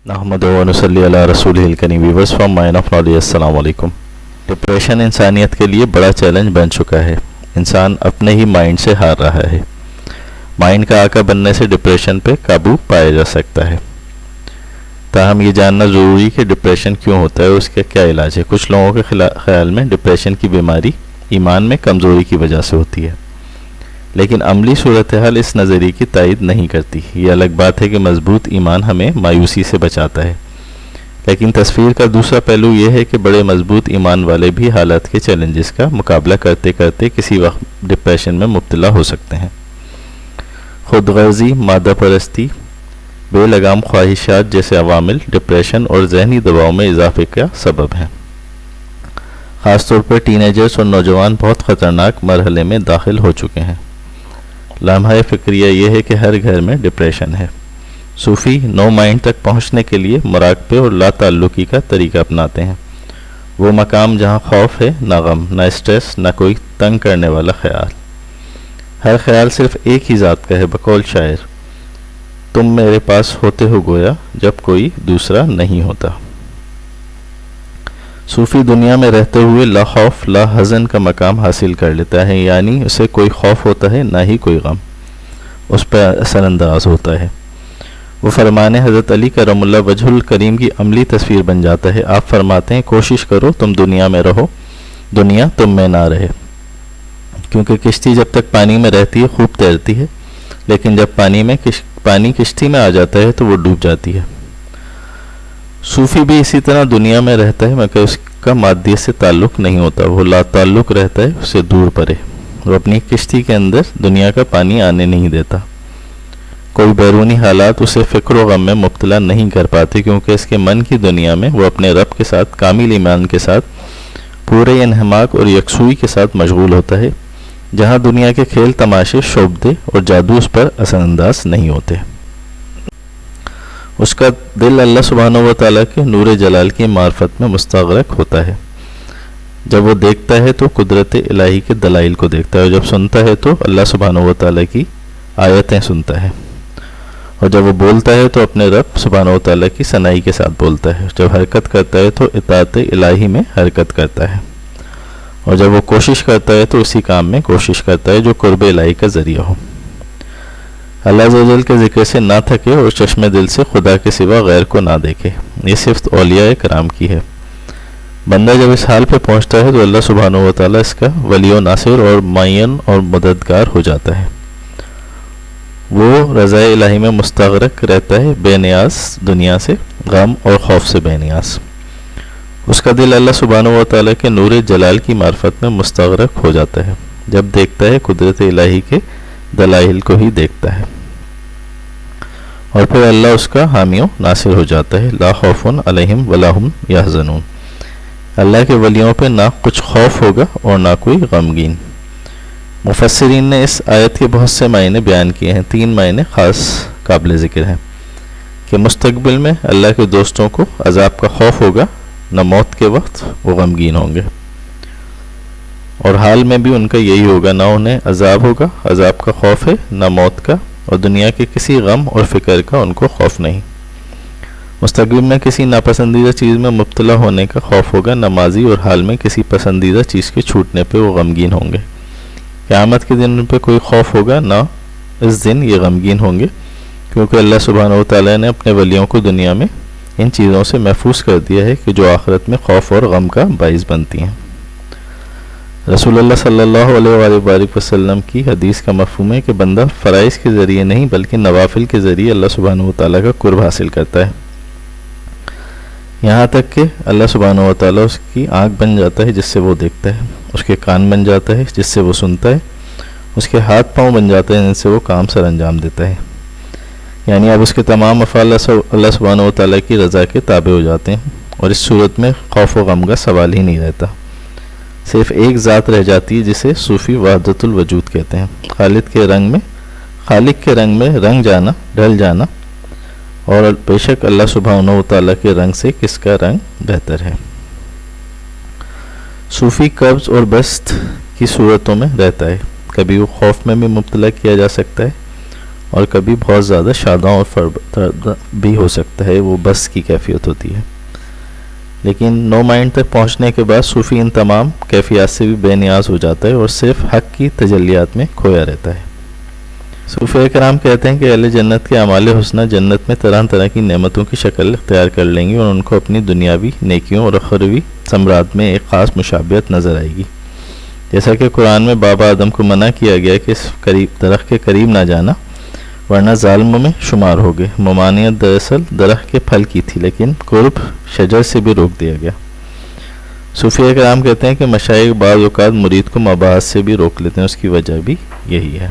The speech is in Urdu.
نحمدہ و نصلی علی رسولہ الکریم. Viewers from mine of knowledge, السلام علیکم. ڈپریشن انسانیت کے لیے بڑا چیلنج بن چکا ہے. انسان اپنے ہی مائنڈ سے ہار رہا ہے. مائنڈ کا آقا بننے سے ڈپریشن پہ قابو پایا جا سکتا ہے. تاہم یہ جاننا ضروری کہ ڈپریشن کیوں ہوتا ہے اور اس کا کیا علاج ہے. کچھ لوگوں کے خیال میں ڈپریشن کی بیماری ایمان میں کمزوری کی وجہ سے ہوتی ہے، لیکن عملی صورتحال اس نظریے کی تائید نہیں کرتی. یہ الگ بات ہے کہ مضبوط ایمان ہمیں مایوسی سے بچاتا ہے، لیکن تصویر کا دوسرا پہلو یہ ہے کہ بڑے مضبوط ایمان والے بھی حالات کے چیلنجز کا مقابلہ کرتے کرتے کسی وقت ڈپریشن میں مبتلا ہو سکتے ہیں. خود غرضی، مادہ پرستی، بے لگام خواہشات جیسے عوامل ڈپریشن اور ذہنی دباؤ میں اضافے کا سبب ہیں. خاص طور پر ٹین ایجرز اور نوجوان بہت خطرناک مرحلے میں داخل ہو چکے ہیں. لمحہ فکریہ یہ ہے کہ ہر گھر میں ڈپریشن ہے. صوفی نو مائنڈ تک پہنچنے کے لیے مراقبے اور لا تعلقی کا طریقہ اپناتے ہیں. وہ مقام جہاں خوف ہے، نہ غم، نہ اسٹریس، نہ کوئی تنگ کرنے والا خیال. ہر خیال صرف ایک ہی ذات کا ہے. بقول شاعر، تم میرے پاس ہوتے ہو گویا جب کوئی دوسرا نہیں ہوتا. صوفی دنیا میں رہتے ہوئے لا خوف لا حزن کا مقام حاصل کر لیتا ہے، یعنی اسے کوئی خوف ہوتا ہے نہ ہی کوئی غم اس پہ اثر انداز ہوتا ہے. وہ فرمان حضرت علی کرم اللہ وجہ الکریم کی عملی تصویر بن جاتا ہے. آپ فرماتے ہیں، کوشش کرو تم دنیا میں رہو، دنیا تم میں نہ رہے. کیونکہ کشتی جب تک پانی میں رہتی ہے خوب تیرتی ہے، لیکن جب پانی کشتی میں آ جاتا ہے تو وہ ڈوب جاتی ہے. صوفی بھی اسی طرح دنیا میں رہتا ہے، مگر اس کا مادیت سے تعلق نہیں ہوتا. وہ لا تعلق رہتا ہے، اسے دور پرے. وہ اپنی کشتی کے اندر دنیا کا پانی آنے نہیں دیتا. کوئی بیرونی حالات اسے فکر و غم میں مبتلا نہیں کر پاتے، کیونکہ اس کے من کی دنیا میں وہ اپنے رب کے ساتھ کامل ایمان کے ساتھ پورے انہماک اور یکسوئی کے ساتھ مشغول ہوتا ہے، جہاں دنیا کے کھیل تماشے، شعبدے اور جادو اس پر اثر انداز نہیں ہوتے. اس کا دل اللہ سبحانہ و تعالیٰ کے نور جلال کی معرفت میں مستغرق ہوتا ہے. جب وہ دیکھتا ہے تو قدرت الہی کے دلائل کو دیکھتا ہے، اور جب سنتا ہے تو اللہ سبحانہ و تعالیٰ کی آیتیں سنتا ہے، اور جب وہ بولتا ہے تو اپنے رب سبحانہ و تعالیٰ کی ثنائی کے ساتھ بولتا ہے. جب حرکت کرتا ہے تو اطاعت الہی میں حرکت کرتا ہے، اور جب وہ کوشش کرتا ہے تو اسی کام میں کوشش کرتا ہے جو قرب الہی کا ذریعہ ہو. اللہ عز و جل کے ذکر سے نہ تھکے اور چشم دل سے خدا کے سوا غیر کو نہ دیکھے. یہ صفت اولیاء کرام کی ہے. بندہ جب اس حال پہ پہنچتا ہے تو اللہ سبحانہ و تعالیٰ اس کا ولی و ناصر اور معین اور مددگار ہو جاتا ہے. وہ رضا الہی میں مستغرق رہتا ہے، بے نیاز دنیا سے، غم اور خوف سے بے نیاز. اس کا دل اللہ سبحانہ و تعالیٰ کے نور جلال کی معرفت میں مستغرق ہو جاتا ہے. جب دیکھتا ہے قدرت الہی کے دلائل کو ہی دیکھتا ہے، اور پھر اللہ اس کا حامی و ناصر ہو جاتا ہے. لا خوف علیہم ولا هم یحزنون. اللہ کے ولیوں پہ نہ کچھ خوف ہوگا اور نہ کوئی غمگین. مفسرین نے اس آیت کے بہت سے معنی بیان کیے ہیں. 3 معنی خاص قابل ذکر ہیں کہ مستقبل میں اللہ کے دوستوں کو عذاب کا خوف ہوگا، نہ موت کے وقت وہ غمگین ہوں گے، اور حال میں بھی ان کا یہی ہوگا، نہ انہیں عذاب ہوگا، عذاب کا خوف ہے، نہ موت کا، اور دنیا کے کسی غم اور فکر کا ان کو خوف نہیں. مستقبل میں کسی ناپسندیدہ چیز میں مبتلا ہونے کا خوف ہوگا، نہ ماضی اور حال میں کسی پسندیدہ چیز کے چھوٹنے پہ وہ غمگین ہوں گے. قیامت کے دن ان پہ کوئی خوف ہوگا، نہ اس دن یہ غمگین ہوں گے، کیونکہ اللہ سبحانہ و تعالیٰ نے اپنے ولیوں کو دنیا میں ان چیزوں سے محفوظ کر دیا ہے کہ جو آخرت میں خوف اور غم کا باعث بنتی ہیں. رسول اللہ صلی اللہ علیہ وآلہ وسلم کی حدیث کا مفہوم ہے کہ بندہ فرائض کے ذریعے نہیں بلکہ نوافل کے ذریعے اللہ سبحانہ و تعالیٰ کا قرب حاصل کرتا ہے، یہاں تک کہ اللہ سبحانہ و تعالیٰ اس کی آنکھ بن جاتا ہے جس سے وہ دیکھتا ہے، اس کے کان بن جاتا ہے جس سے وہ سنتا ہے، اس کے ہاتھ پاؤں بن جاتے ہیں جن سے وہ کام سر انجام دیتا ہے. یعنی اب اس کے تمام افعال اللہ سبحانہ و تعالیٰ کی رضا کے تابع ہو جاتے ہیں، اور اس صورت میں خوف و غم کا سوال ہی نہیں رہتا. صرف ایک ذات رہ جاتی ہے جسے صوفی وحدت الوجود کہتے ہیں. خالق کے رنگ میں رنگ جانا، ڈھل جانا، اور بے شک اللہ سبحانہ و تعالیٰ کے رنگ سے کس کا رنگ بہتر ہے. صوفی قبض اور بست کی صورتوں میں رہتا ہے. کبھی وہ خوف میں بھی مبتلا کیا جا سکتا ہے، اور کبھی بہت زیادہ شاداں اور فربدہ بھی ہو سکتا ہے، وہ بس کی کیفیت ہوتی ہے۔ لیکن نو مائنڈ تک پہنچنے کے بعد صوفی ان تمام کیفیات سے بھی بے نیاز ہو جاتا ہے اور صرف حق کی تجلیات میں کھویا رہتا ہے۔ صوفیاء کرام کہتے ہیں کہ اہل جنت کے اعمال حسنہ جنت میں طرح طرح کی نعمتوں کی شکل اختیار کر لیں گی، اور ان کو اپنی دنیاوی نیکیوں اور اخروی ثمرات میں ایک خاص مشابہت نظر آئے گی۔ جیسا کہ قرآن میں بابا آدم کو منع کیا گیا کہ اس درخت کے قریب نہ جانا ورنہ ظالموں میں شمار ہوگے۔ ممانعت دراصل درخت کے پھل کی تھی، لیکن قرب شجر سے بھی روک دیا گیا۔ صوفیاء کرام کہتے ہیں کہ مشائخ بعض اوقات مرید کو مباحث سے بھی روک لیتے ہیں، اس کی وجہ بھی یہی ہے۔